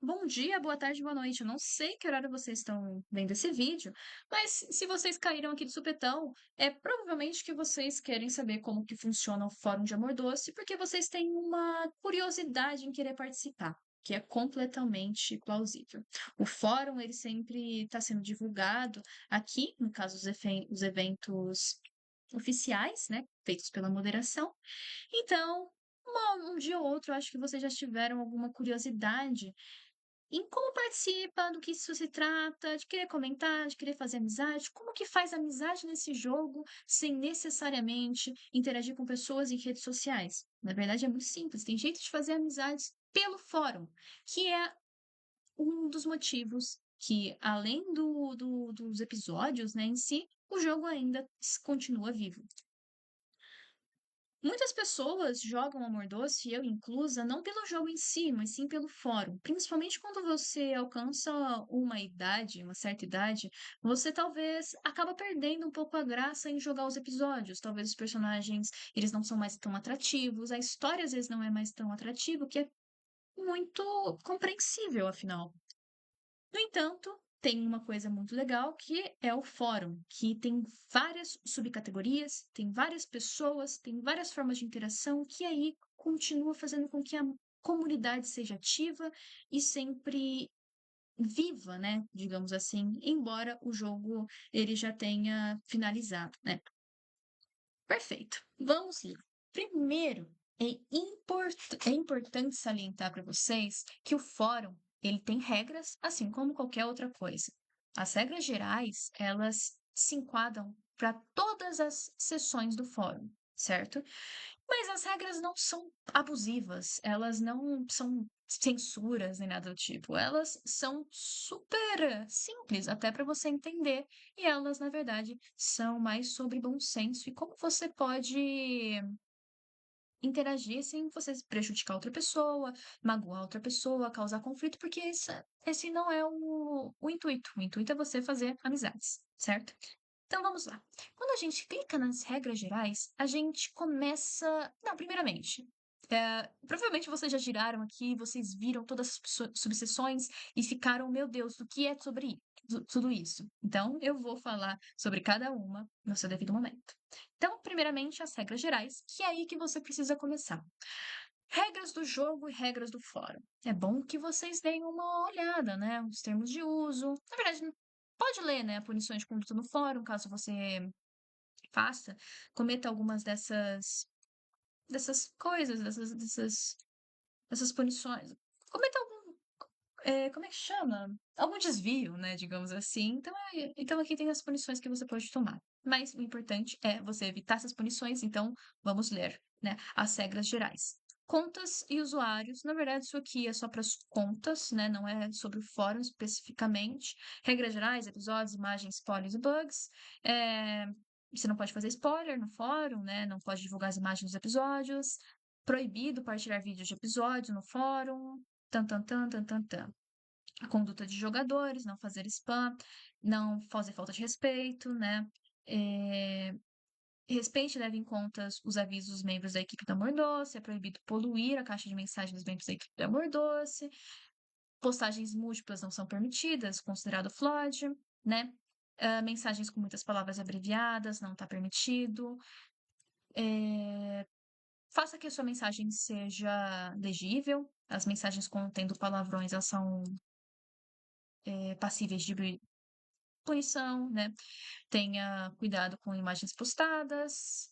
Bom dia, boa tarde, boa noite. Eu não sei que horário vocês estão vendo esse vídeo, mas se vocês caíram aqui de supetão, é provavelmente que vocês querem saber como que funciona o Fórum de Amor Doce, porque vocês têm uma curiosidade em querer participar, que é completamente plausível. O fórum, ele sempre está sendo divulgado aqui, no caso, os eventos oficiais, né, feitos pela moderação. Então, um dia ou outro, eu acho que vocês já tiveram alguma curiosidade em como participa, do que isso se trata, de querer comentar, de querer fazer amizade, como que faz amizade nesse jogo sem necessariamente interagir com pessoas em redes sociais. Na verdade, é muito simples, tem jeito de fazer amizades pelo fórum, que é um dos motivos que, além dos episódios, né, em si, o jogo ainda continua vivo. Muitas pessoas jogam Amor Doce, eu inclusa, não pelo jogo em si, mas sim pelo fórum. Principalmente quando você alcança uma idade, uma certa idade, você talvez acaba perdendo um pouco a graça em jogar os episódios. Talvez os personagens, eles não são mais tão atrativos, a história às vezes não é mais tão atrativa, o que é muito compreensível, afinal. No entanto, tem uma coisa muito legal que é o fórum, que tem várias subcategorias, tem várias pessoas, tem várias formas de interação, que aí continua fazendo com que a comunidade seja ativa e sempre viva, né? Digamos assim, embora o jogo ele já tenha finalizado, né? Perfeito. Vamos lá. Primeiro, é importante salientar para vocês que o fórum ele tem regras, assim como qualquer outra coisa. As regras gerais, elas se enquadram para todas as sessões do fórum, certo? Mas as regras não são abusivas, elas não são censuras nem nada do tipo. Elas são super simples, até para você entender. E elas, na verdade, são mais sobre bom senso e como você pode interagir sem você prejudicar outra pessoa, magoar outra pessoa, causar conflito, porque esse não é o intuito. O intuito é você fazer amizades, certo? Então vamos lá. Quando a gente clica nas regras gerais, a gente começa. Não, primeiramente. Provavelmente vocês já giraram aqui, vocês viram todas as subseções e ficaram, meu Deus, o que é sobre tudo isso? Então, eu vou falar sobre cada uma no seu devido momento. Então, primeiramente, as regras gerais, que é aí que você precisa começar. Regras do jogo e regras do fórum. É bom que vocês deem uma olhada, né? Os termos de uso. Na verdade, pode ler, né? Punições de conduta no fórum, caso você faça, cometa algumas dessas coisas, dessas punições. Cometa algum, como é que chama? Algum desvio, né? Digamos assim. Então aqui tem as punições que você pode tomar. Mas o importante é você evitar essas punições, então vamos ler, né? As regras gerais. Contas e usuários. Na verdade, isso aqui é só para as contas, né? Não é sobre o fórum especificamente. Regras gerais, episódios, imagens, spoilers e bugs. Você não pode fazer spoiler no fórum, né? Não pode divulgar as imagens dos episódios. Proibido partilhar vídeos de episódios no fórum. Tan, tan, tan, tan, tan, tan. A conduta de jogadores, não fazer spam, não fazer falta de respeito, né? É, respeite e leve em conta os avisos dos membros da equipe do Amor Doce. É proibido poluir a caixa de mensagem dos membros da equipe do Amor Doce. Postagens múltiplas não são permitidas, considerado flood, né? Mensagens com muitas palavras abreviadas não está permitido. Faça que a sua mensagem seja legível. As mensagens contendo palavrões elas são passíveis de punição, né? Tenha cuidado com imagens postadas,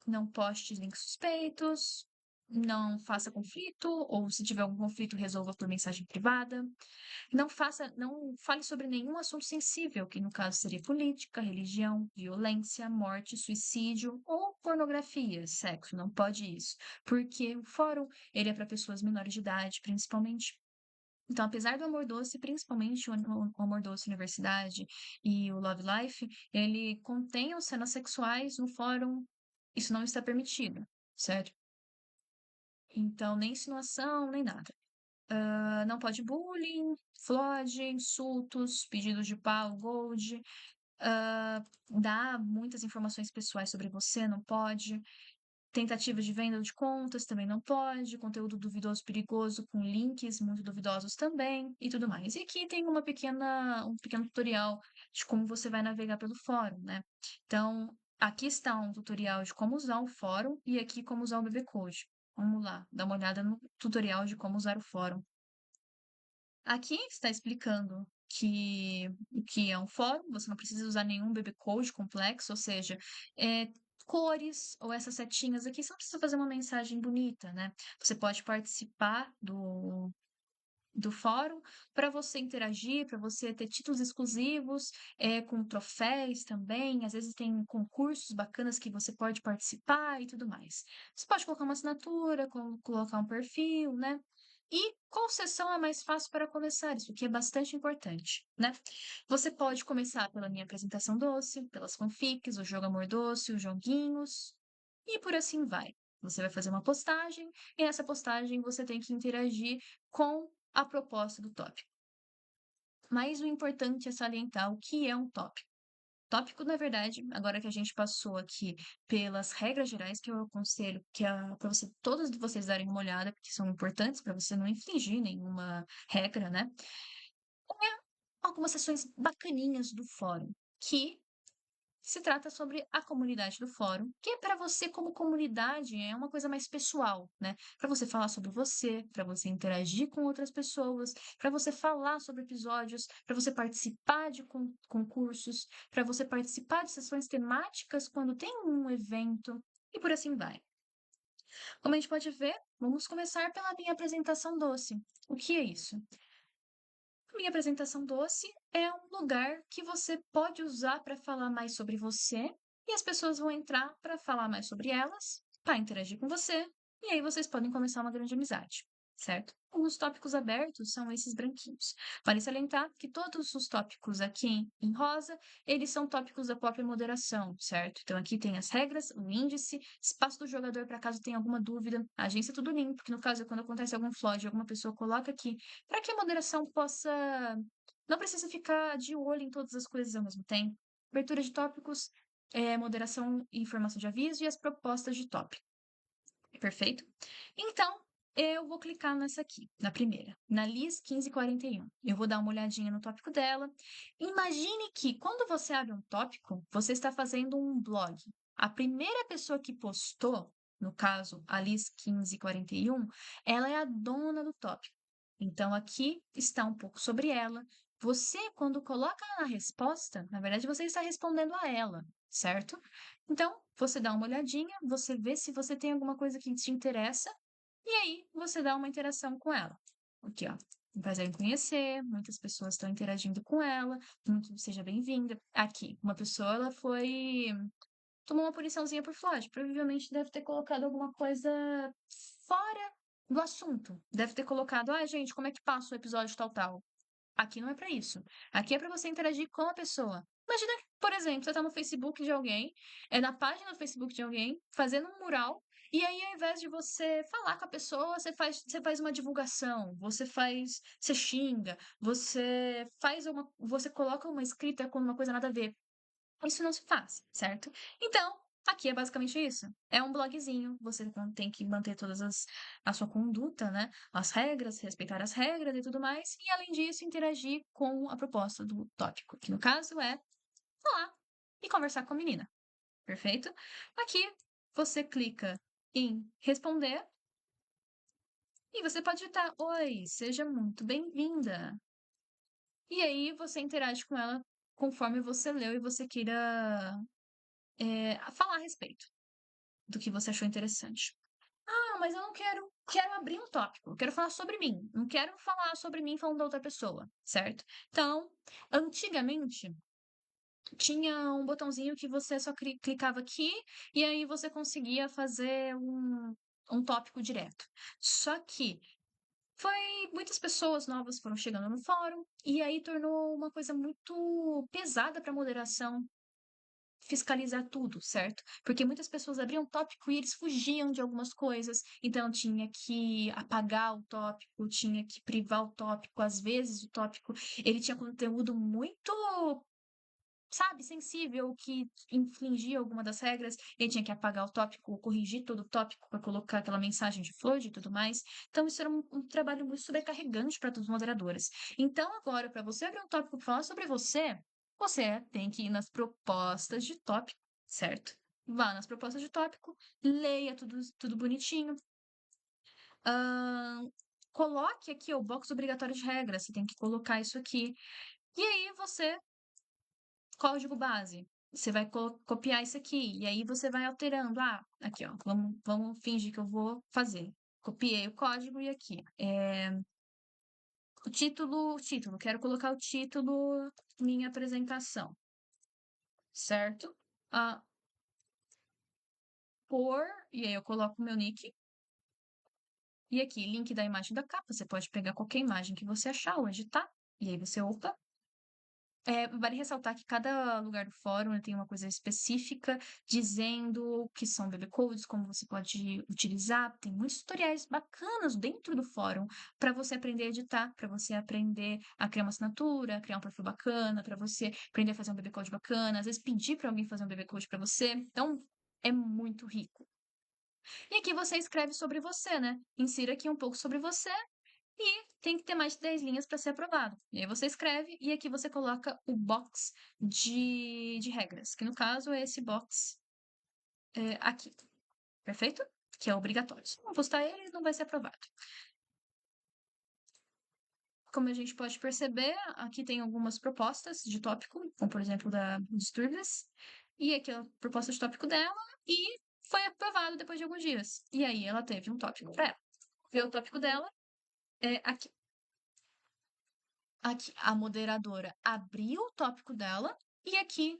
não poste links suspeitos, não faça conflito, ou se tiver algum conflito, resolva por mensagem privada. Não fale sobre nenhum assunto sensível, que no caso seria política, religião, violência, morte, suicídio ou pornografia, sexo. Não pode isso, porque o fórum ele é para pessoas menores de idade, principalmente. Então, apesar do Amor Doce, principalmente o Amor Doce Universidade e o Love Life, ele contém as cenas sexuais no fórum, isso não está permitido, certo? Então, nem insinuação, nem nada. Não pode bullying, flood, insultos, pedidos de pau, gold, dar muitas informações pessoais sobre você, não pode. Tentativa de venda de contas também não pode, conteúdo duvidoso, perigoso, com links muito duvidosos também, e tudo mais. E aqui tem um pequeno tutorial de como você vai navegar pelo fórum, né? Então, aqui está um tutorial de como usar o fórum e aqui como usar o BB Code. Vamos lá, dar uma olhada no tutorial de como usar o fórum. Aqui está explicando o que é um fórum, você não precisa usar nenhum BB Code complexo, ou seja, é, cores ou essas setinhas aqui, você não precisa fazer uma mensagem bonita, né? Você pode participar do fórum para você interagir, para você ter títulos exclusivos, com troféus também. Às vezes tem concursos bacanas que você pode participar e tudo mais. Você pode colocar uma assinatura, colocar um perfil, né? E qual sessão é mais fácil para começar? Isso aqui é bastante importante, né? Você pode começar pela minha apresentação doce, pelas fanfics, o jogo Amor Doce, os joguinhos, e por assim vai. Você vai fazer uma postagem, e nessa postagem você tem que interagir com a proposta do tópico. Mas o importante é salientar o que é um tópico. Tópico, na verdade, agora que a gente passou aqui pelas regras gerais, que eu aconselho que para todas vocês darem uma olhada, porque são importantes para você não infringir nenhuma regra, né? Algumas sessões bacaninhas do fórum, que se trata sobre a comunidade do fórum, que é para você como comunidade, é uma coisa mais pessoal, né? Para você falar sobre você, para você interagir com outras pessoas, para você falar sobre episódios, para você participar de concursos, para você participar de sessões temáticas quando tem um evento e por assim vai. Como a gente pode ver, vamos começar pela minha apresentação doce. O que é isso? Minha apresentação doce é um lugar que você pode usar para falar mais sobre você e as pessoas vão entrar para falar mais sobre elas, para interagir com você, e aí vocês podem começar uma grande amizade, certo? Os tópicos abertos são esses branquinhos. Vale salientar que todos os tópicos aqui em rosa, eles são tópicos da própria moderação, certo? Então aqui tem as regras, o índice, espaço do jogador para caso tenha alguma dúvida, a agência é tudo limpo, porque no caso, quando acontece algum flood, alguma pessoa coloca aqui para que a moderação possa. Não precisa ficar de olho em todas as coisas ao mesmo tempo. Abertura de tópicos, moderação e informação de aviso e as propostas de tópico. Perfeito? Então, eu vou clicar nessa aqui, na primeira, na Liz 1541. Eu vou dar uma olhadinha no tópico dela. Imagine que quando você abre um tópico, você está fazendo um blog. A primeira pessoa que postou, no caso, a Liz 1541, ela é a dona do tópico. Então, aqui está um pouco sobre ela. Você, quando coloca na resposta, na verdade, você está respondendo a ela, certo? Então, você dá uma olhadinha, você vê se você tem alguma coisa que te interessa, e aí você dá uma interação com ela. Aqui, ó. Um prazer em conhecer, muitas pessoas estão interagindo com ela, muito seja bem-vinda. Aqui, uma pessoa, ela foi. Tomou uma puniçãozinha por flood. Provavelmente deve ter colocado alguma coisa fora do assunto. Deve ter colocado, gente, como é que passa o episódio tal, tal. Aqui não é para isso. Aqui é para você interagir com a pessoa. Imagina, por exemplo, você tá no Facebook de alguém, na página do Facebook de alguém, fazendo um mural, e aí, ao invés de você falar com a pessoa, você faz uma divulgação, você xinga, você coloca uma escrita com uma coisa nada a ver. Isso não se faz, certo? Então, aqui é basicamente isso. É um blogzinho, você tem que manter a sua conduta, né? As regras, respeitar as regras e tudo mais, e além disso, interagir com a proposta do tópico, que no caso é falar e conversar com a menina. Perfeito? Aqui você clica em responder e você pode digitar: Oi, seja muito bem-vinda. E aí você interage com ela conforme você leu e você queira falar a respeito do que você achou interessante. Mas eu não quero abrir um tópico, eu quero falar sobre mim, não quero falar sobre mim falando da outra pessoa, certo? Então, antigamente tinha um botãozinho que você só clicava aqui e aí você conseguia fazer um tópico direto. Só que muitas pessoas novas foram chegando no fórum e aí tornou uma coisa muito pesada para moderação fiscalizar tudo, certo? Porque muitas pessoas abriam tópico e eles fugiam de algumas coisas, então tinha que apagar o tópico, tinha que privar o tópico, às vezes o tópico, ele tinha conteúdo muito sabe, sensível, que infringia alguma das regras, ele tinha que apagar o tópico, corrigir todo o tópico para colocar aquela mensagem de flood e tudo mais. Então, isso era um trabalho muito sobrecarregante para todos os moderadores. Então, agora, para você abrir um tópico para falar sobre você, você tem que ir nas propostas de tópico, certo? Vá nas propostas de tópico, leia tudo bonitinho. Coloque aqui o box obrigatório de regras, você tem que colocar isso aqui. E aí você código base. Você vai copiar isso aqui, e aí você vai alterando. Ah, aqui, ó, vamos fingir que eu vou fazer. Copiei o código e aqui. O título, quero colocar o título minha apresentação, certo? E aí eu coloco o meu nick. E aqui, link da imagem da capa. Você pode pegar qualquer imagem que você achar ou editar. E aí você, opa, vale ressaltar que cada lugar do fórum tem uma coisa específica dizendo o que são BB Codes, como você pode utilizar. Tem muitos tutoriais bacanas dentro do fórum para você aprender a editar, para você aprender a criar uma assinatura, criar um perfil bacana, para você aprender a fazer um BB Code bacana, às vezes pedir para alguém fazer um BB Code para você. Então, é muito rico. E aqui você escreve sobre você, né? Insira aqui um pouco sobre você e tem que ter mais de 10 linhas para ser aprovado. E aí você escreve e aqui você coloca o box de regras, que no caso é esse box aqui, perfeito? Que é obrigatório. Se não postar ele, não vai ser aprovado. Como a gente pode perceber, aqui tem algumas propostas de tópico, como por exemplo da Disturbance, e aqui é a proposta de tópico dela, e foi aprovado depois de alguns dias. E aí ela teve um tópico para ela. Ver o tópico dela é aqui. Aqui, a moderadora abriu o tópico dela e aqui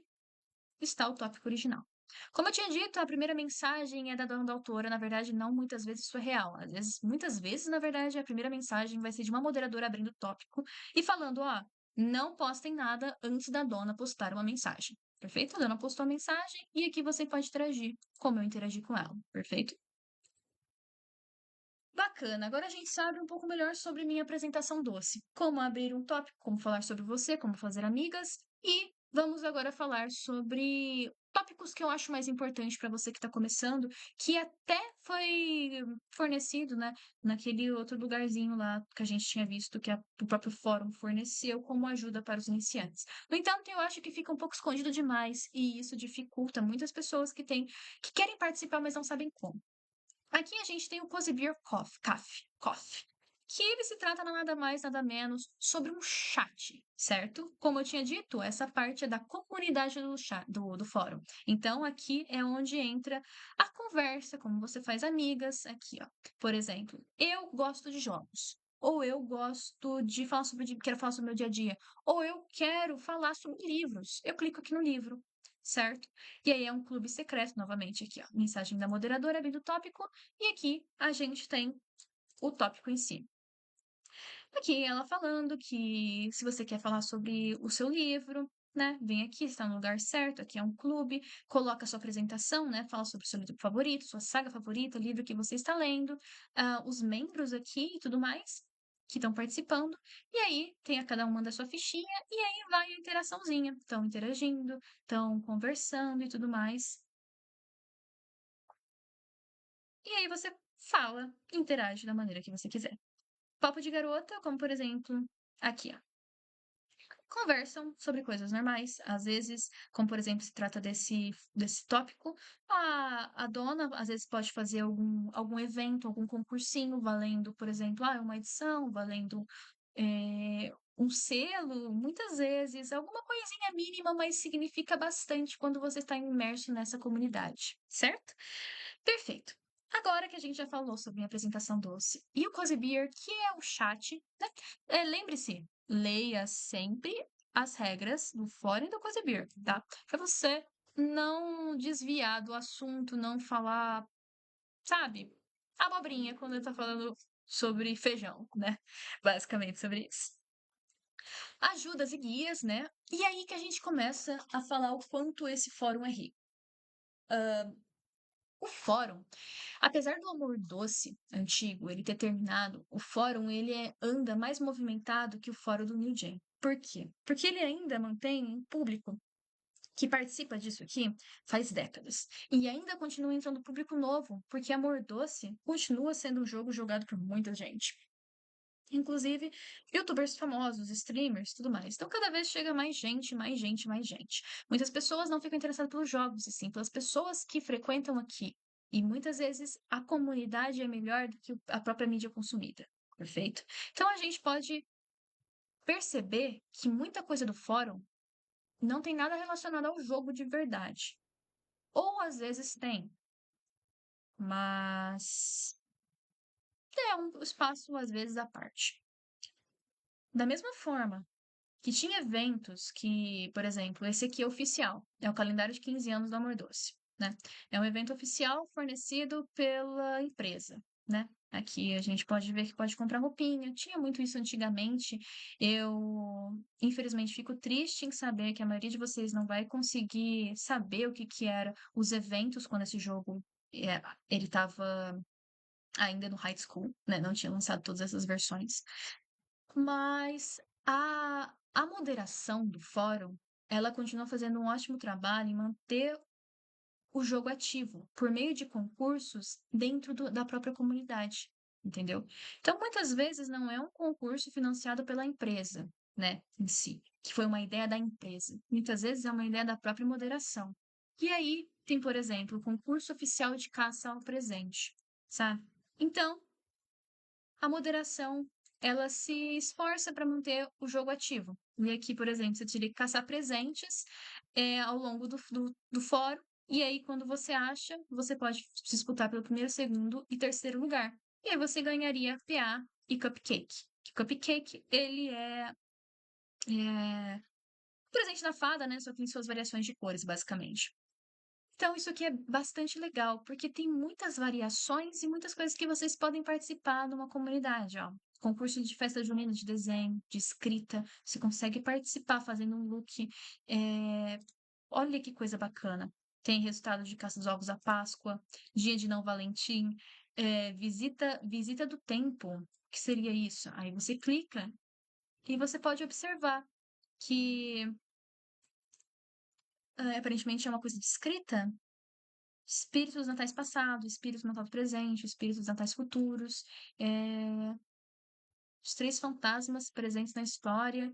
está o tópico original. Como eu tinha dito, a primeira mensagem é da dona da autora. Na verdade, não muitas vezes isso é real. Às vezes, muitas vezes, na verdade, a primeira mensagem vai ser de uma moderadora abrindo o tópico e falando, ó, não postem nada antes da dona postar uma mensagem. Perfeito? A dona postou a mensagem e aqui você pode interagir, como eu interagi com ela. Perfeito? Bacana, agora a gente sabe um pouco melhor sobre minha apresentação doce. Como abrir um tópico, como falar sobre você, como fazer amigas. E vamos agora falar sobre tópicos que eu acho mais importante para você que está começando, que até foi fornecido, né, naquele outro lugarzinho lá que a gente tinha visto que o próprio fórum forneceu como ajuda para os iniciantes. No entanto, eu acho que fica um pouco escondido demais e isso dificulta muitas pessoas que querem participar, mas não sabem como. Aqui a gente tem o Cozy Beer Coffee, que ele se trata nada mais, nada menos sobre um chat, certo? Como eu tinha dito, essa parte é da comunidade do chat, do fórum. Então, aqui é onde entra a conversa, como você faz amigas. Aqui, ó. Por exemplo, eu gosto de jogos. Ou eu gosto de falar quero falar sobre o meu dia a dia. Ou eu quero falar sobre livros. Eu clico aqui no livro, certo? E aí é um clube secreto, novamente, aqui, ó. Mensagem da moderadora, abrindo o tópico. E aqui a gente tem o tópico em si. Aqui ela falando que se você quer falar sobre o seu livro, né, vem aqui, está no lugar certo, aqui é um clube, coloca a sua apresentação, né, fala sobre o seu livro favorito, sua saga favorita, o livro que você está lendo, os membros aqui e tudo mais que estão participando, e aí tem a cada uma da sua fichinha, e aí vai a interaçãozinha, estão interagindo, estão conversando e tudo mais. E aí você fala, interage da maneira que você quiser. Papo de garota, como por exemplo, aqui, ó. Conversam sobre coisas normais, às vezes, como por exemplo, se trata desse tópico, a dona às vezes pode fazer algum evento, algum concursinho, valendo, por exemplo, uma edição, valendo um selo, muitas vezes, alguma coisinha mínima, mas significa bastante quando você está imerso nessa comunidade, certo? Perfeito. Agora que a gente já falou sobre a apresentação doce e o Cozy Beer, que é o chat, né? Lembre-se, leia sempre as regras do fórum e do Cozy Beer, tá? Para você não desviar do assunto, não falar, sabe, abobrinha quando eu tô falando sobre feijão, né? Basicamente sobre isso. Ajudas e guias, né? E aí que a gente começa a falar o quanto esse fórum é rico. O fórum, apesar do amor doce antigo ele ter terminado, o fórum anda mais movimentado que o fórum do New Gen. Por quê? Porque ele ainda mantém um público que participa disso aqui faz décadas. E ainda continua entrando público novo, porque Amor Doce continua sendo um jogo jogado por muita gente. Inclusive, youtubers famosos, streamers, tudo mais. Então, cada vez chega mais gente, mais gente, mais gente. Muitas pessoas não ficam interessadas pelos jogos, e sim pelas pessoas que frequentam aqui. E muitas vezes a comunidade é melhor do que a própria mídia consumida. Perfeito? Então, a gente pode perceber que muita coisa do fórum não tem nada relacionado ao jogo de verdade. Ou às vezes tem, mas é um espaço às vezes à parte. Da mesma forma que tinha eventos que, por exemplo, esse aqui é oficial, é o calendário de 15 anos do Amor Doce, né? É um evento oficial fornecido pela empresa, né? Aqui a gente pode ver que pode comprar roupinha. Tinha muito isso antigamente. Eu, infelizmente, fico triste em saber que a maioria de vocês não vai conseguir saber o que que era os eventos quando esse jogo ele estava ainda no high school, né? Não tinha lançado todas essas versões. Mas a moderação do fórum, ela continua fazendo um ótimo trabalho em manter o jogo ativo por meio de concursos dentro da própria comunidade, entendeu? Então, muitas vezes não é um concurso financiado pela empresa, né, em si, que foi uma ideia da empresa. Muitas vezes é uma ideia da própria moderação. E aí tem, por exemplo, o concurso oficial de caça ao presente, sabe? Então, a moderação ela se esforça para manter o jogo ativo. E aqui, por exemplo, você teria que caçar presentes ao longo do fórum, e aí, quando você acha, você pode disputar pelo primeiro, segundo e terceiro lugar. E aí você ganharia PA e Cupcake. Que Cupcake, ele é presente da fada, né? Só que em suas variações de cores, basicamente. Então, isso aqui é bastante legal, porque tem muitas variações e muitas coisas que vocês podem participar numa comunidade, ó. Concurso de festa junina, de desenho, de escrita, você consegue participar fazendo um look. Olha que coisa bacana. Tem resultado de caça dos ovos à Páscoa, dia de Não Valentim, visita do tempo. O que seria isso? Aí você clica e você pode observar que aparentemente é uma coisa de escrita. Espíritos natais passados, espíritos natais presentes, espíritos natais futuros, os três fantasmas presentes na história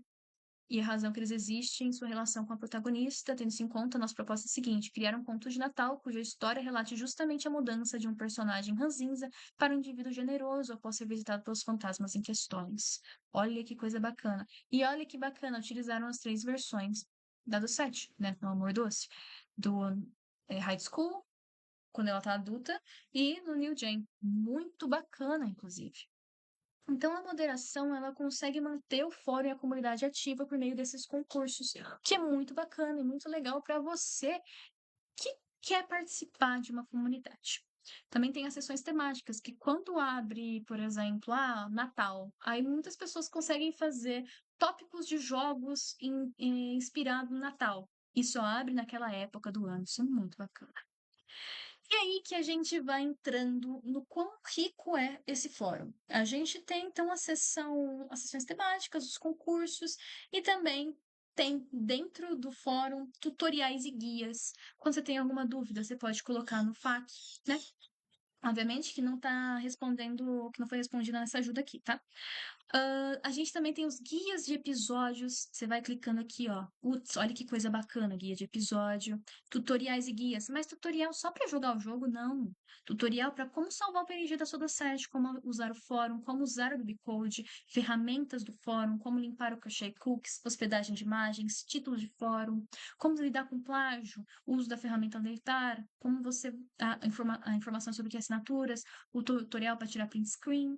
e a razão que eles existem em sua relação com a protagonista, tendo-se em conta a nossa proposta seguinte: criar um conto de Natal cuja história relate justamente a mudança de um personagem ranzinza para um indivíduo generoso após ser visitado pelos fantasmas em questões. Olha que coisa bacana. E olha que bacana, utilizaram as três versões da do 7, né, no Amor Doce, do High School, quando ela tá adulta, e no New Gen. Muito bacana, inclusive. Então, a moderação, ela consegue manter o fórum e a comunidade ativa por meio desses concursos, que é muito bacana e muito legal para você que quer participar de uma comunidade. Também tem as sessões temáticas, que quando abre, por exemplo, Natal, aí muitas pessoas conseguem fazer tópicos de jogos inspirados no Natal. E só abre naquela época do ano. Isso é muito bacana. E aí que a gente vai entrando no quão rico é esse fórum. A gente tem, então, as sessões temáticas, os concursos, e também tem dentro do fórum tutoriais e guias. Quando você tem alguma dúvida, você pode colocar no FAQ, né? Obviamente que não tá respondendo, que não foi respondida nessa ajuda aqui, tá? A gente também tem os guias de episódios. Você vai clicando aqui, ó. Putz, olha que coisa bacana, guia de episódio. Tutoriais e guias. Mas tutorial só para jogar o jogo, não. Tutorial para como salvar o PNG da sua site, como usar o fórum, como usar o Rubycode, ferramentas do fórum, como limpar o cache cookies, hospedagem de imagens, títulos de fórum, como lidar com plágio, uso da ferramenta Deitar, como você a informação sobre que assinaturas, o tutorial para tirar print screen,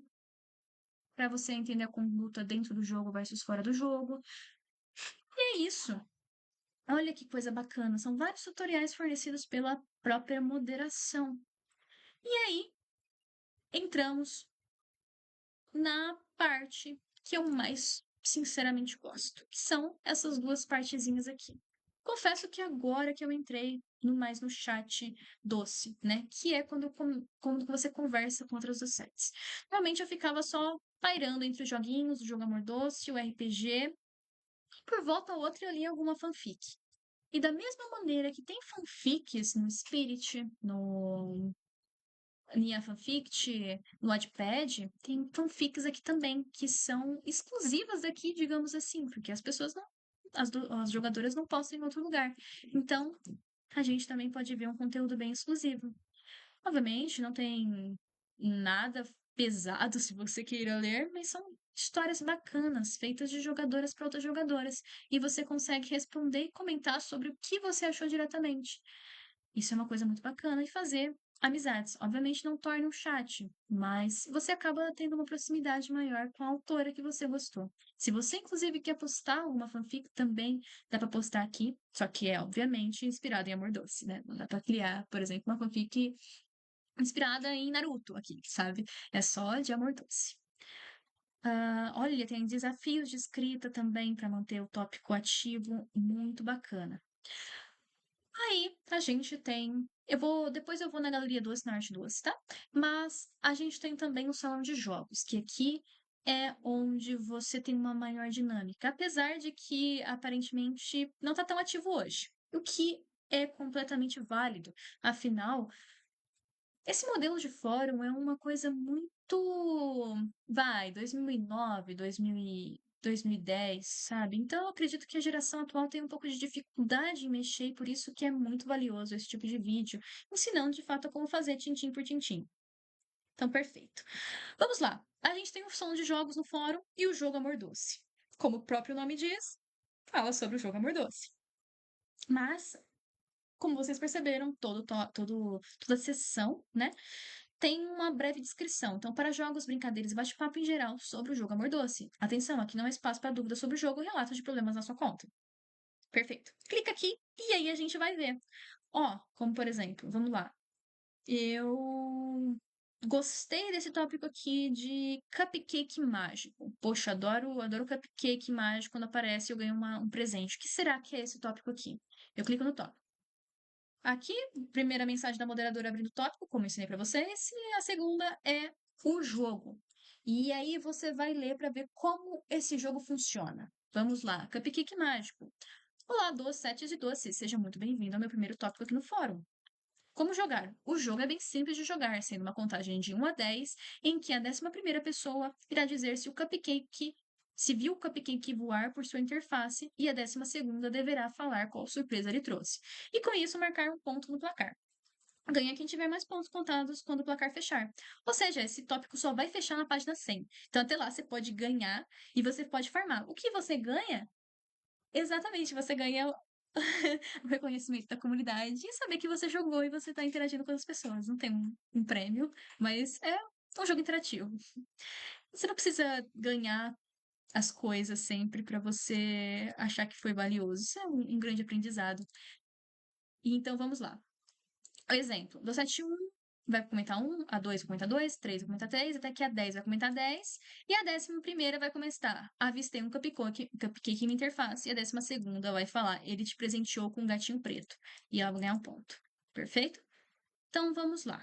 para você entender a conduta dentro do jogo versus fora do jogo. E é isso. Olha que coisa bacana. São vários tutoriais fornecidos pela própria moderação. E aí, entramos na parte que eu mais sinceramente gosto, que são essas duas partezinhas aqui. Confesso que agora que eu entrei mais no chat doce, né? Que é quando você conversa com outras docentes. Realmente eu ficava só pairando entre os joguinhos, o jogo Amor Doce, o RPG. Por volta ou outra eu li alguma fanfic. E da mesma maneira que tem fanfics no Spirit, no Nia Fanfict, no Wattpad, tem fanfics aqui também, que são exclusivas daqui, digamos assim, porque as pessoas não, as jogadoras não postam em outro lugar. Então, a gente também pode ver um conteúdo bem exclusivo. Obviamente, não tem nada pesado se você queira ler, mas são histórias bacanas, feitas de jogadoras para outras jogadoras. E você consegue responder e comentar sobre o que você achou diretamente. Isso é uma coisa muito bacana e fazer amizades. Obviamente não torna um chat, mas você acaba tendo uma proximidade maior com a autora que você gostou. Se você, inclusive, quer postar uma fanfic, também dá para postar aqui, só que é, obviamente, inspirado em Amor Doce, né? Não dá para criar, por exemplo, uma fanfic inspirada em Naruto aqui, sabe? É só de Amor Doce. Olha, tem desafios de escrita também para manter o tópico ativo, muito bacana. Aí a gente tem. Depois eu vou na Galeria Doce, na Arte Doce, tá? Mas a gente tem também o Salão de Jogos, que aqui é onde você tem uma maior dinâmica, apesar de que aparentemente não tá tão ativo hoje. O que é completamente válido. Afinal, esse modelo de fórum é uma coisa muito. Vai, 2009, 2010, sabe? Então, eu acredito que a geração atual tem um pouco de dificuldade em mexer, e por isso que é muito valioso esse tipo de vídeo, ensinando de fato como fazer tintim por tintim. Então, perfeito. Vamos lá. A gente tem o som de jogos no fórum e o jogo Amor Doce. Como o próprio nome diz, fala sobre o jogo Amor Doce. Mas, como vocês perceberam, toda a sessão, né? Tem uma breve descrição. Então, para jogos, brincadeiras e bate-papo em geral sobre o jogo Amor Doce. Atenção, aqui não há espaço para dúvidas sobre o jogo ou relatos de problemas na sua conta. Perfeito. Clica aqui e aí a gente vai ver. Ó, como por exemplo, vamos lá. Eu gostei desse tópico aqui de cupcake mágico. Poxa, adoro cupcake mágico. Quando aparece, eu ganho um presente. O que será que é esse tópico aqui? Eu clico no tópico. Aqui, primeira mensagem da moderadora abrindo o tópico, como eu ensinei para vocês, e a segunda é o jogo. E aí você vai ler para ver como esse jogo funciona. Vamos lá, Cupcake Mágico. Olá, doces e doces, seja muito bem-vindo ao meu primeiro tópico aqui no fórum. Como jogar? O jogo é bem simples de jogar, sendo uma contagem de 1 a 10, em que a 11ª pessoa irá dizer se viu o cupcake voar por sua interface, e a 12ª deverá falar qual surpresa ele trouxe. E com isso marcar um ponto no placar. Ganha quem tiver mais pontos contados quando o placar fechar. Ou seja, esse tópico só vai fechar na página 100. Então até lá você pode ganhar e você pode farmar. O que você ganha? Exatamente, você ganha o reconhecimento da comunidade e saber que você jogou e você está interagindo com as pessoas. Não tem um prêmio, mas é um jogo interativo. Você não precisa ganhar as coisas sempre para você achar que foi valioso. Isso é um grande aprendizado. Então vamos lá. Exemplo, do 7-1 vai comentar 1, a 2 vai comentar 2, 3 vai comentar 3, até que a 10 vai comentar 10, e a 11ª vai começar. Avistei um cupcake em minha interface, e a 12ª vai falar, ele te presenteou com um gatinho preto, e ela vai ganhar um ponto. Perfeito? Então vamos lá.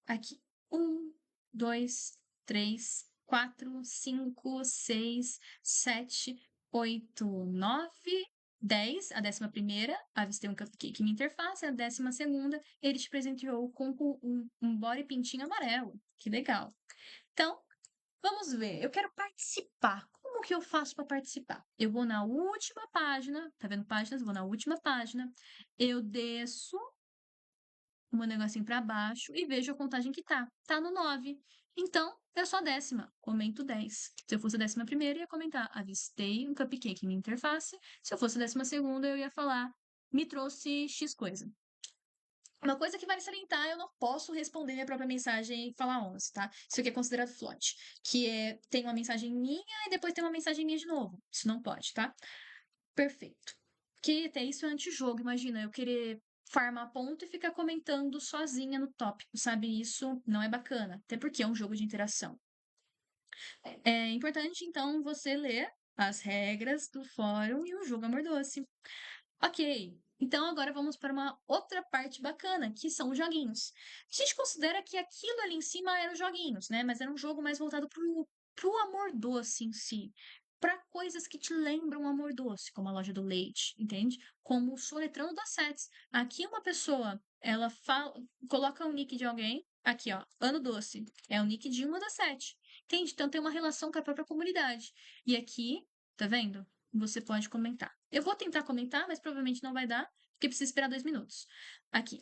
Aqui. 1, 2, 3, 4, 5, 6, 7, 8, 9, 10. A 11ª, avistei um cupcake em minha interface. A 12ª, ele te presenteou com um body pintinho amarelo. Que legal. Então, vamos ver. Eu quero participar. Como que eu faço para participar? Eu vou na última página. Tá vendo páginas? Vou na última página. Eu desço um negocinho para baixo e vejo a contagem que tá. Tá no 9. Então, eu sou a 10ª, comento 10. Se eu fosse a 11ª, eu ia comentar, avistei um cupcake em minha interface. Se eu fosse a 12ª, eu ia falar, me trouxe X coisa. Uma coisa que vale salientar, eu não posso responder minha própria mensagem e falar 11, tá? Isso aqui é considerado float, que é, tem uma mensagem minha e depois tem uma mensagem minha de novo. Isso não pode, tá? Perfeito. Que até isso é antijogo, imagina, eu querer farmar ponto e ficar comentando sozinha no tópico, sabe? Isso não é bacana, até porque é um jogo de interação. É importante, então, você ler as regras do fórum e o jogo Amor Doce. Ok, então agora vamos para uma outra parte bacana, que são os joguinhos. A gente considera que aquilo ali em cima eram joguinhos, né? Mas era um jogo mais voltado pro amor doce em si. para coisas que te lembram Amor Doce, como a loja do leite, entende? Como o Soletrando das Sets. Aqui uma pessoa, ela fala, coloca o nick de alguém, aqui ó, Ano Doce, é o nick de uma das sete, entende? Então tem uma relação com a própria comunidade. E aqui, tá vendo? Você pode comentar. Eu vou tentar comentar, mas provavelmente não vai dar, porque precisa esperar 2 minutos. Aqui.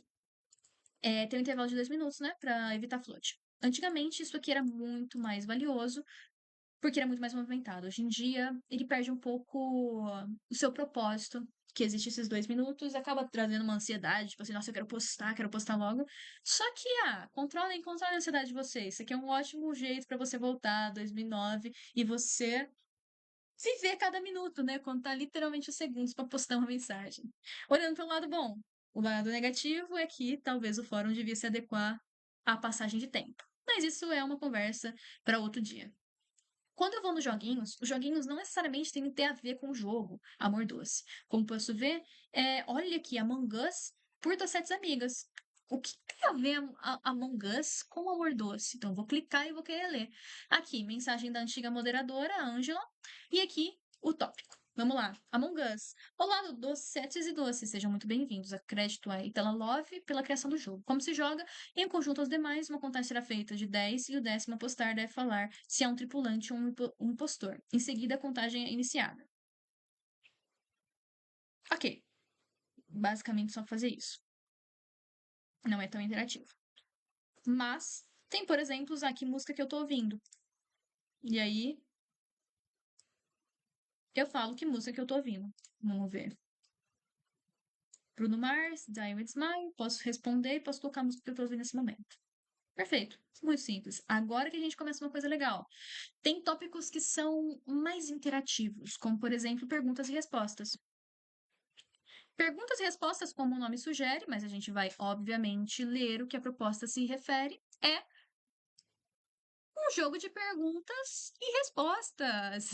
Tem um intervalo de 2 minutos, né? Pra evitar flood. Antigamente, isso aqui era muito mais valioso, porque ele é muito mais movimentado. Hoje em dia, ele perde um pouco o seu propósito, que existe esses 2 minutos, acaba trazendo uma ansiedade, tipo assim, nossa, eu quero postar logo. Só que, controlem a ansiedade de vocês. Isso aqui é um ótimo jeito para você voltar a 2009 e você viver cada minuto, né? Contar literalmente os segundos para postar uma mensagem. Olhando pelo lado bom, o lado negativo é que talvez o fórum devia se adequar à passagem de tempo. Mas isso é uma conversa para outro dia. Quando eu vou nos joguinhos, os joguinhos não necessariamente têm que ter a ver com o jogo Amor Doce. Como posso ver, olha aqui, Among Us por das sete amigas. O que tem a ver Among Us com Amor Doce? Então, vou clicar e vou querer ler. Aqui, mensagem da antiga moderadora, Ângela. E aqui, o tópico. Vamos lá. Among Us. Olá, docetes e doces. Sejam muito bem-vindos. Acredito aí pela Love pela criação do jogo. Como se joga? Em conjunto aos demais, uma contagem será feita de 10 e o 10º a postar deve falar se é um tripulante ou um impostor. Em seguida, a contagem é iniciada. Ok. Basicamente só fazer isso. Não é tão interativo. Mas tem, por exemplo, usar que música que eu tô ouvindo. E aí eu falo que música que eu tô ouvindo. Vamos ver. Bruno Mars, Die With Smile. Posso responder e posso tocar a música que eu tô ouvindo nesse momento. Perfeito. Muito simples. Agora que a gente começa uma coisa legal. Tem tópicos que são mais interativos, como, por exemplo, perguntas e respostas. Perguntas e respostas, como o nome sugere, mas a gente vai, obviamente, ler o que a proposta se refere, é um jogo de perguntas e respostas.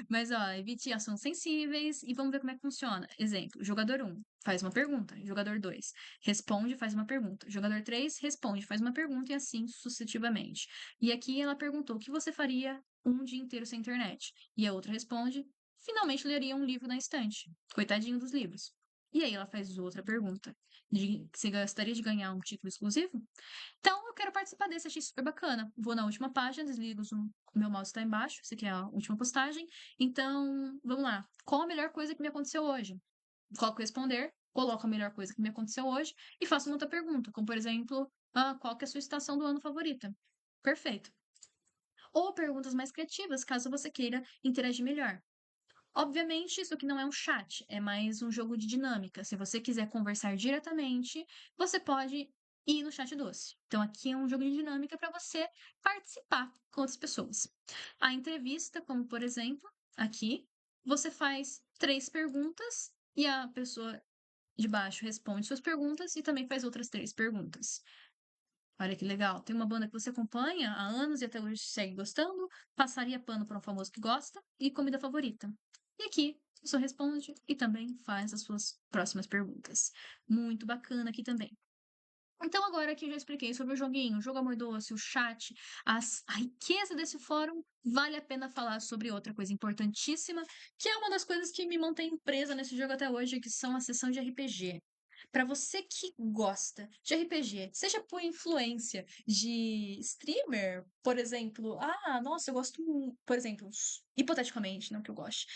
Mas, ó, evite assuntos sensíveis e vamos ver como é que funciona. Exemplo, jogador 1 faz uma pergunta, jogador 2 responde, faz uma pergunta, jogador 3 responde, faz uma pergunta e assim sucessivamente. E aqui ela perguntou: o que você faria um dia inteiro sem internet? E a outra responde: finalmente leria um livro na estante. Coitadinho dos livros. E aí ela faz outra pergunta: você gostaria de ganhar um título exclusivo? Então, eu quero participar desse, achei super bacana. Vou na última página, desligo o Zoom, o meu mouse está embaixo, essa aqui é a última postagem. Então, vamos lá. Qual a melhor coisa que me aconteceu hoje? Coloco responder, coloco a melhor coisa que me aconteceu hoje e faço uma outra pergunta, como por exemplo, qual que é a sua estação do ano favorita? Perfeito. Ou perguntas mais criativas, caso você queira interagir melhor. Obviamente, isso aqui não é um chat, é mais um jogo de dinâmica. Se você quiser conversar diretamente, você pode ir no chat doce. Então, aqui é um jogo de dinâmica para você participar com outras pessoas. A entrevista, como por exemplo, aqui, você faz 3 perguntas e a pessoa de baixo responde suas perguntas e também faz outras 3 perguntas. Olha que legal. Tem uma banda que você acompanha há anos e até hoje segue gostando, passaria pano para um famoso que gosta e comida favorita. E aqui você responde e também faz as suas próximas perguntas. Muito bacana aqui também. Então, agora que eu já expliquei sobre o joguinho, o jogo Amor Doce, o chat, a riqueza desse fórum, vale a pena falar sobre outra coisa importantíssima, que é uma das coisas que me mantém presa nesse jogo até hoje, que são a sessão de RPG. Para você que gosta de RPG, seja por influência de streamer, por exemplo, nossa, eu gosto, por exemplo, hipoteticamente, não que eu goste,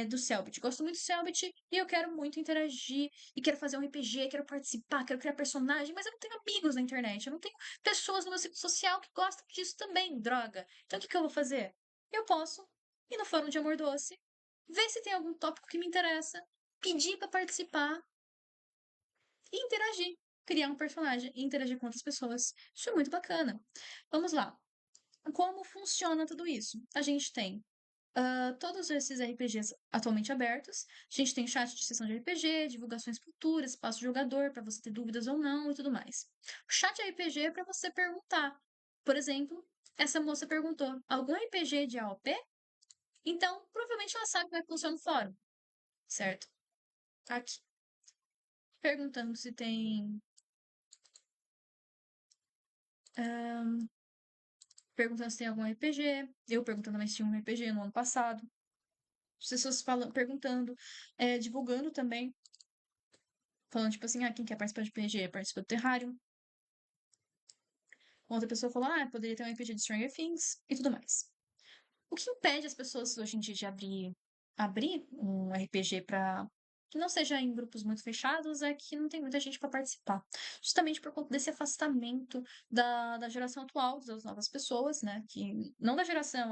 do Cellbit. Gosto muito do Cellbit e eu quero muito interagir e quero fazer um RPG, quero participar, quero criar personagem, mas eu não tenho amigos na internet, eu não tenho pessoas no meu ciclo social que gostam disso também, droga. Então o que que eu vou fazer? Eu posso ir no fórum de Amor Doce, ver se tem algum tópico que me interessa, pedir para participar e interagir, criar um personagem e interagir com outras pessoas. Isso é muito bacana. Vamos lá. Como funciona tudo isso? A gente tem todos esses RPGs atualmente abertos. A gente tem chat de sessão de RPG, divulgações futuras, espaço jogador para você ter dúvidas ou não e tudo mais. O chat RPG é para você perguntar. Por exemplo, essa moça perguntou: algum RPG de AOP? Então, provavelmente ela sabe como é que funciona o fórum, certo? Aqui. Perguntando se tem. Perguntando se tem algum RPG. Eu perguntando, mas tinha um RPG no ano passado. pessoas falam, perguntando, divulgando também, falando tipo assim, quem quer participar de RPG, participa do Terrarium. Outra pessoa falou, poderia ter um RPG de Stranger Things e tudo mais. O que impede as pessoas hoje em dia de abrir um RPG para que não seja em grupos muito fechados é que não tem muita gente para participar. Justamente por conta desse afastamento da geração atual, das novas pessoas, né? Que não da geração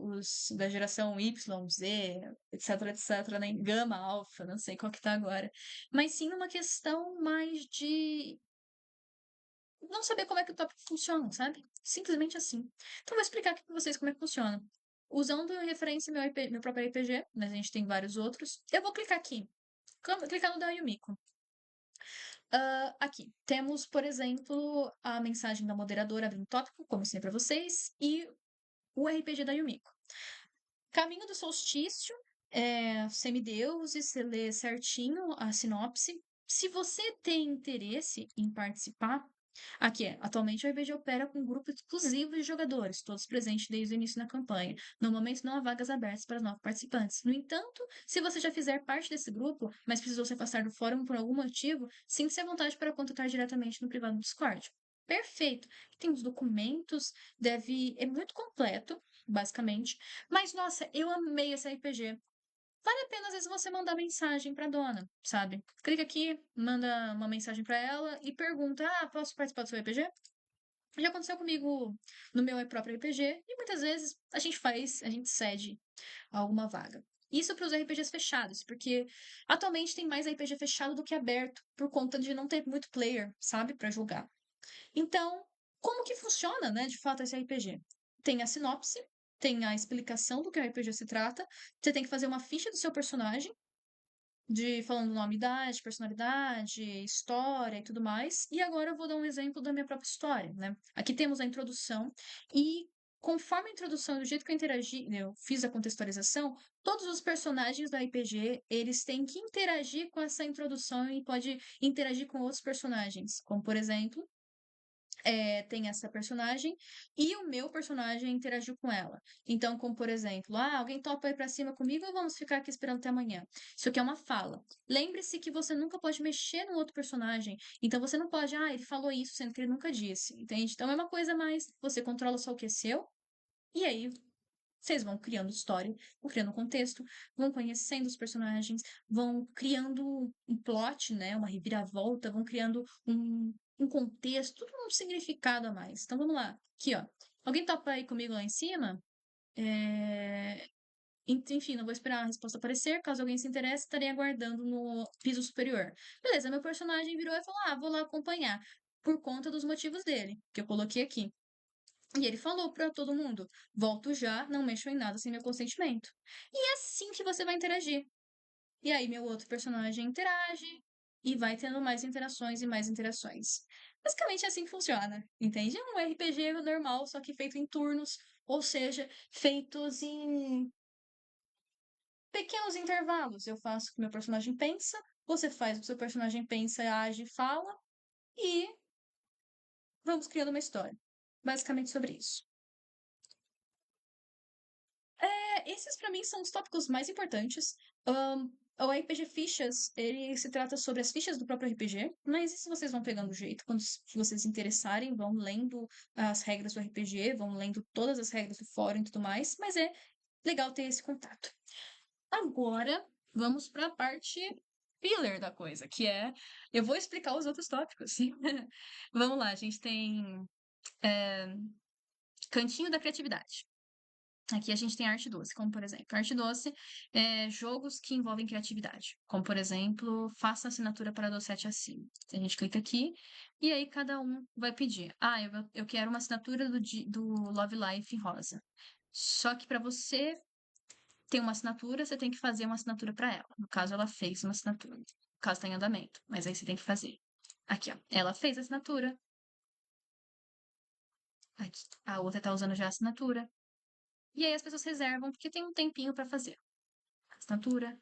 os da geração Y, Z, etc, etc, nem gama, alfa, não sei qual que tá agora. Mas sim numa questão mais de não saber como é que o tópico funciona, sabe? Simplesmente assim. Então, vou explicar aqui pra vocês como é que funciona. Usando em referência meu próprio RPG, mas a gente tem vários outros. Eu vou clicar aqui. Clicar no da Yumiko. Aqui, temos, por exemplo, a mensagem da moderadora abrindo tópico, como sempre para vocês, e o RPG da Yumiko. Caminho do Solstício, semideuses, você lê certinho a sinopse. Se você tem interesse em participar, aqui atualmente o RPG opera com um grupo exclusivo de jogadores, todos presentes desde o início da campanha. No momento não há vagas abertas para novos participantes. No entanto, se você já fizer parte desse grupo, mas precisou se afastar do fórum por algum motivo, sinta-se à vontade para contatar diretamente no privado do Discord. Perfeito. Tem os documentos, é muito completo, basicamente. Mas, nossa, eu amei esse RPG. Vale a pena, às vezes, você mandar mensagem pra dona, sabe? Clica aqui, manda uma mensagem pra ela e pergunta: posso participar do seu RPG? Já aconteceu comigo no meu próprio RPG e muitas vezes a gente cede alguma vaga. Isso para os RPGs fechados, porque atualmente tem mais RPG fechado do que aberto, por conta de não ter muito player, sabe, para jogar. Então, como que funciona, né, de fato, esse RPG? Tem a sinopse, tem a explicação do que o RPG se trata, você tem que fazer uma ficha do seu personagem, falando nome, idade, personalidade, história e tudo mais. E agora eu vou dar um exemplo da minha própria história, né? Aqui temos a introdução e conforme a introdução, do jeito que eu fiz a contextualização, todos os personagens do RPG, eles têm que interagir com essa introdução e pode interagir com outros personagens, como por exemplo, tem essa personagem e o meu personagem interagiu com ela. Então, como por exemplo, alguém topa ir pra cima comigo ou vamos ficar aqui esperando até amanhã? Isso aqui é uma fala. Lembre-se que você nunca pode mexer no outro personagem. Então, você não pode, ele falou isso, sendo que ele nunca disse, entende? Então, é uma coisa mais, você controla só o que é seu, e aí vocês vão criando história, vão criando contexto, vão conhecendo os personagens, vão criando um plot, né? Uma reviravolta, vão criando um contexto, tudo um significado a mais. Então vamos lá. Aqui, ó. Alguém topa aí comigo lá em cima? Enfim, não vou esperar a resposta aparecer. Caso alguém se interesse, estarei aguardando no piso superior. Beleza, meu personagem virou e falou: vou lá acompanhar. Por conta dos motivos dele, que eu coloquei aqui. E ele falou pra todo mundo: volto já, não mexam em nada sem meu consentimento. E é assim que você vai interagir. E aí, meu outro personagem interage e vai tendo mais interações e mais interações. Basicamente é assim que funciona, entende? É um RPG normal, só que feito em turnos, ou seja, feitos em pequenos intervalos. Eu faço o que meu personagem pensa, você faz o que seu personagem pensa, age, fala, e vamos criando uma história. Basicamente sobre isso. Esses para mim são os tópicos mais importantes. O RPG Fichas, ele se trata sobre as fichas do próprio RPG, mas isso vocês vão pegando o jeito. Quando vocês se interessarem, vão lendo as regras do RPG, vão lendo todas as regras do fórum e tudo mais, mas é legal ter esse contato. Agora, vamos para a parte filler da coisa, que é... Eu vou explicar os outros tópicos. Vamos lá, a gente tem Cantinho da Criatividade. Aqui a gente tem arte doce, como por exemplo, arte doce jogos que envolvem criatividade, como por exemplo, faça assinatura para do 7 acima. A gente clica aqui e aí cada um vai pedir. Eu quero uma assinatura do Love Life rosa. Só que para você ter uma assinatura, você tem que fazer uma assinatura para ela. No caso, ela fez uma assinatura. No caso, está em andamento, mas aí você tem que fazer. Aqui, ó. Ela fez a assinatura. Aqui. A outra está usando já a assinatura. E aí as pessoas reservam porque tem um tempinho para fazer. Assinatura.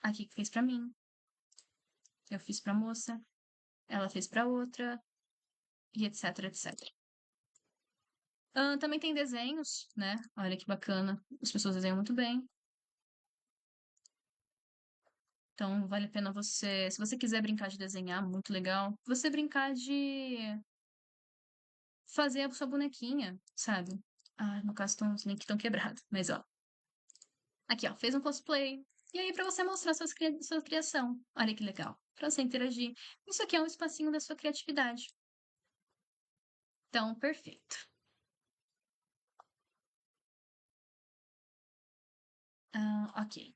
Aqui que fez para mim. Eu fiz para moça. Ela fez para outra. E etc, etc. Também tem desenhos, né? Olha que bacana. As pessoas desenham muito bem. Então, vale a pena você, se você quiser brincar de desenhar, muito legal. Você brincar de fazer a sua bonequinha, sabe? Ah, no caso, estão os links estão quebrados. Mas, ó. Aqui, ó. Fez um cosplay. E aí, pra você mostrar sua criação. Olha que legal. Pra você interagir. Isso aqui é um espacinho da sua criatividade. Então, perfeito. Ok.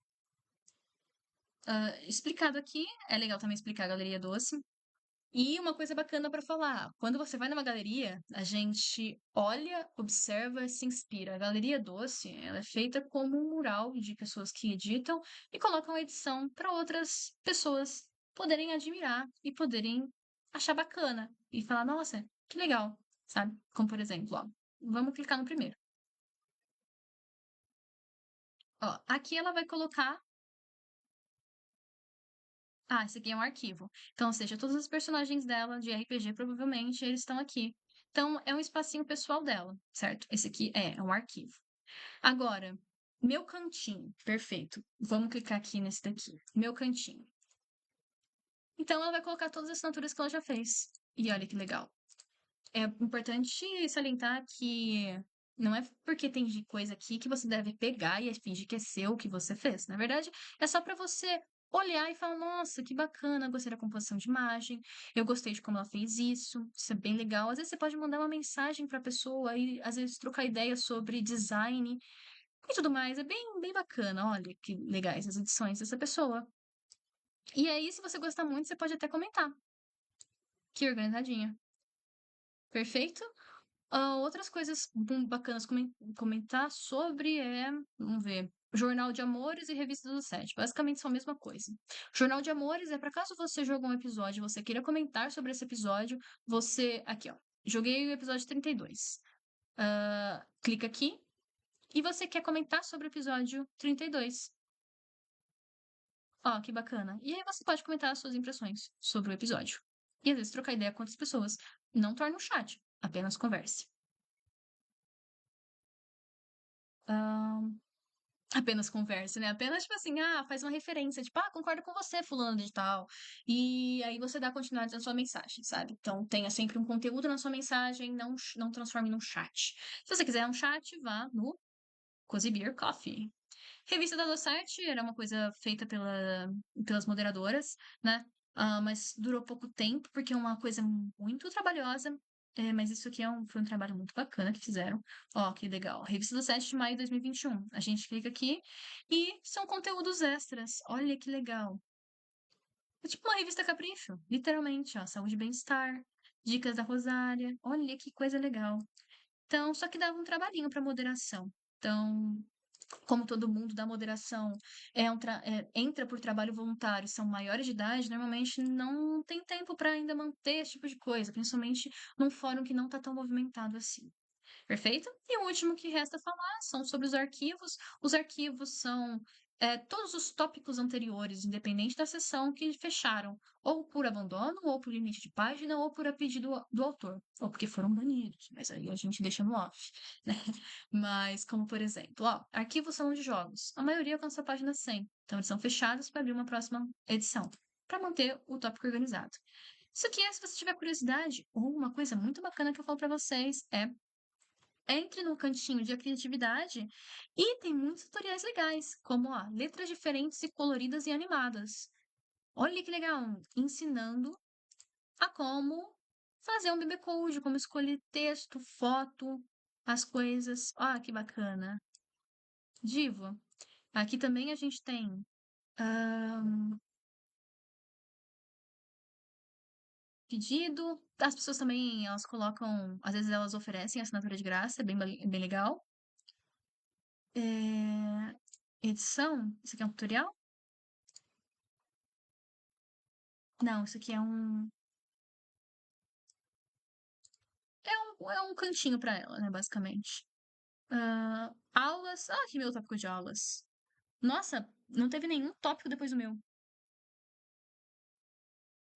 Explicado aqui, é legal também explicar a Galeria Doce. E uma coisa bacana para falar, quando você vai numa galeria, a gente olha, observa, se inspira. A Galeria Doce, ela é feita como um mural de pessoas que editam e colocam a edição para outras pessoas poderem admirar e poderem achar bacana e falar, nossa, que legal, sabe? Como por exemplo, ó, vamos clicar no primeiro. Ó, aqui ela vai colocar. Ah, esse aqui é um arquivo. Então, ou seja, todos os personagens dela de RPG, provavelmente, eles estão aqui. Então, é um espacinho pessoal dela, certo? Esse aqui é um arquivo. Agora, meu cantinho. Perfeito. Vamos clicar aqui nesse daqui. Meu cantinho. Então, ela vai colocar todas as assinaturas que ela já fez. E olha que legal. É importante salientar que não é porque tem coisa aqui que você deve pegar e fingir que é seu o que você fez. Na verdade, é só para você olhar e falar: nossa, que bacana, gostei da composição de imagem, eu gostei de como ela fez isso é bem legal. Às vezes você pode mandar uma mensagem para a pessoa e às vezes trocar ideias sobre design e tudo mais. É bem bacana. Olha que legais as edições dessa pessoa. E aí, se você gostar muito, você pode até comentar. Que organizadinha. Perfeito? Outras coisas bacanas comentar sobre vamos ver, Jornal de Amores e Revista do Sete. Basicamente são a mesma coisa. Jornal de Amores é para caso você jogou um episódio, e você queira comentar sobre esse episódio, você aqui, ó, joguei o episódio 32. Clica aqui e você quer comentar sobre o episódio 32. Ó, que bacana. E aí você pode comentar as suas impressões sobre o episódio. E às vezes trocar ideia com outras pessoas. Não torne um chat, apenas converse. Ahn, Apenas conversa, né? Apenas, tipo assim, faz uma referência, tipo, concordo com você, fulano de tal. E aí você dá continuidade na sua mensagem, sabe? Então tenha sempre um conteúdo na sua mensagem, não transforme num chat. Se você quiser um chat, vá no Cozy Beer Coffee. Revista da Docete era uma coisa feita pelas moderadoras, né? Mas durou pouco tempo, porque é uma coisa muito trabalhosa. Mas isso aqui foi um trabalho muito bacana que fizeram. Ó, que legal. Revista do 7 de maio de 2021. A gente clica aqui e são conteúdos extras. Olha que legal. É tipo uma revista Capricho, literalmente, ó. Saúde e bem-estar, dicas da Rosária. Olha que coisa legal. Então, só que dava um trabalhinho para moderação. Então, como todo mundo da moderação entra por trabalho voluntário, são maiores de idade, normalmente não tem tempo para ainda manter esse tipo de coisa, principalmente num fórum que não está tão movimentado assim. Perfeito? E o último que resta falar são sobre os arquivos. Os arquivos são todos os tópicos anteriores, independente da sessão, que fecharam, ou por abandono, ou por limite de página, ou por a pedido do autor, ou porque foram banidos, mas aí a gente deixa no off, né? Mas, como por exemplo, ó, arquivos são de jogos. A maioria alcança a página 100, então eles são fechados para abrir uma próxima edição, para manter o tópico organizado. Isso aqui é se você tiver curiosidade, ou uma coisa muito bacana que eu falo para vocês entre no cantinho de criatividade e tem muitos tutoriais legais, como ó, letras diferentes e coloridas e animadas. Olha que legal! Ensinando a como fazer um BB Code, como escolher texto, foto, as coisas. Ah, que bacana! Divo. Aqui também a gente tem pedido. As pessoas também, elas colocam, às vezes elas oferecem assinatura de graça, é bem legal. Edição, isso aqui é um tutorial? Não, isso aqui é um cantinho para ela, né, basicamente. Aulas. Que meu tópico de aulas. Nossa, não teve nenhum tópico depois do meu.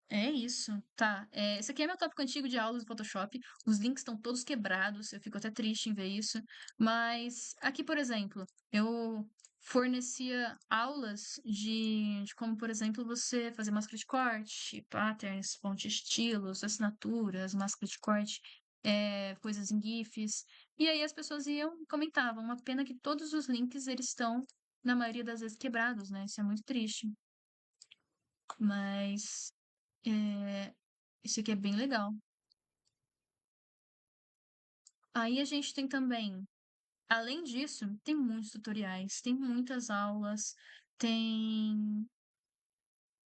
É isso, tá. Esse aqui é meu tópico antigo de aulas do Photoshop. Os links estão todos quebrados, eu fico até triste em ver isso. Mas aqui, por exemplo, eu fornecia aulas de como, por exemplo, você fazer máscara de corte, patterns, fonte, estilos, assinaturas, máscara de corte, coisas em GIFs. E aí as pessoas iam e comentavam. Uma pena que todos os links eles estão, na maioria das vezes, quebrados, né? Isso é muito triste. Mas. É, isso aqui é bem legal. Aí a gente tem também, além disso, tem muitos tutoriais, tem muitas aulas, tem,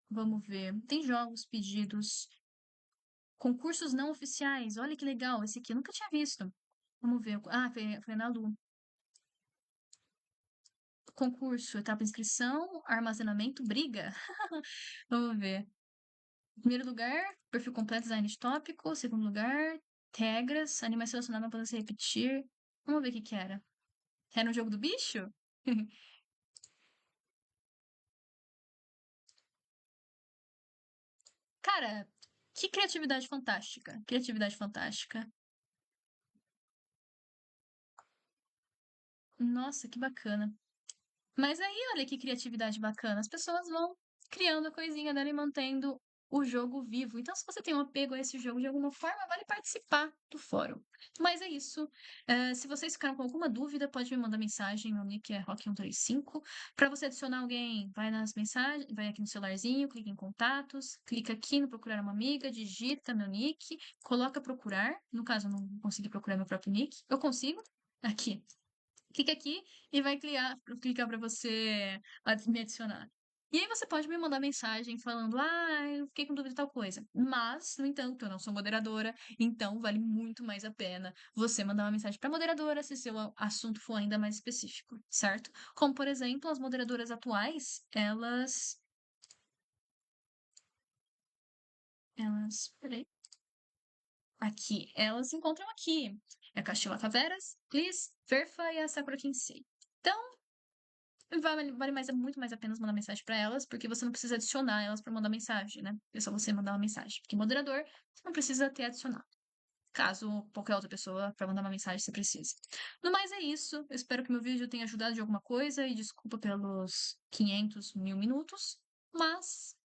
vamos ver, tem jogos pedidos, concursos não oficiais. Olha que legal, esse aqui eu nunca tinha visto. Vamos ver. Ah, foi na Lu. Concurso, etapa de inscrição, armazenamento, briga. Vamos ver. Primeiro lugar, perfil completo, design de tópico. Segundo lugar, regras, animais selecionados não podem se repetir. Vamos ver o que que era. Era um jogo do bicho? Cara, que criatividade fantástica. Criatividade fantástica. Nossa, que bacana. Mas aí, olha que criatividade bacana. As pessoas vão criando a coisinha dela e mantendo o jogo vivo. Então, se você tem um apego a esse jogo de alguma forma, vale participar do fórum. Mas é isso. Se vocês ficaram com alguma dúvida, pode me mandar mensagem. Meu nick é Rock135. Para você adicionar alguém, vai nas mensagens, vai aqui no celularzinho, clica em contatos, clica aqui no procurar uma amiga, digita meu nick, coloca procurar. No caso, eu não consegui procurar meu próprio nick. Eu consigo. Aqui, clica aqui e vai clicar para você me adicionar. E aí você pode me mandar mensagem falando, eu fiquei com dúvida de tal coisa. Mas, no entanto, eu não sou moderadora, então vale muito mais a pena você mandar uma mensagem para a moderadora se seu assunto for ainda mais específico, certo? Como, por exemplo, as moderadoras atuais, peraí, aqui, elas se encontram aqui. É a Castila Taveras, Liz, Verfa e a Sakura Kinsei. Então, vale mais, é muito mais a pena mandar mensagem para elas, porque você não precisa adicionar elas para mandar mensagem, né? É só você mandar uma mensagem. Porque moderador, você não precisa ter adicionado. Caso qualquer outra pessoa para mandar uma mensagem você precise. No mais é isso. Eu espero que meu vídeo tenha ajudado de alguma coisa e desculpa pelos 500 mil minutos. Mas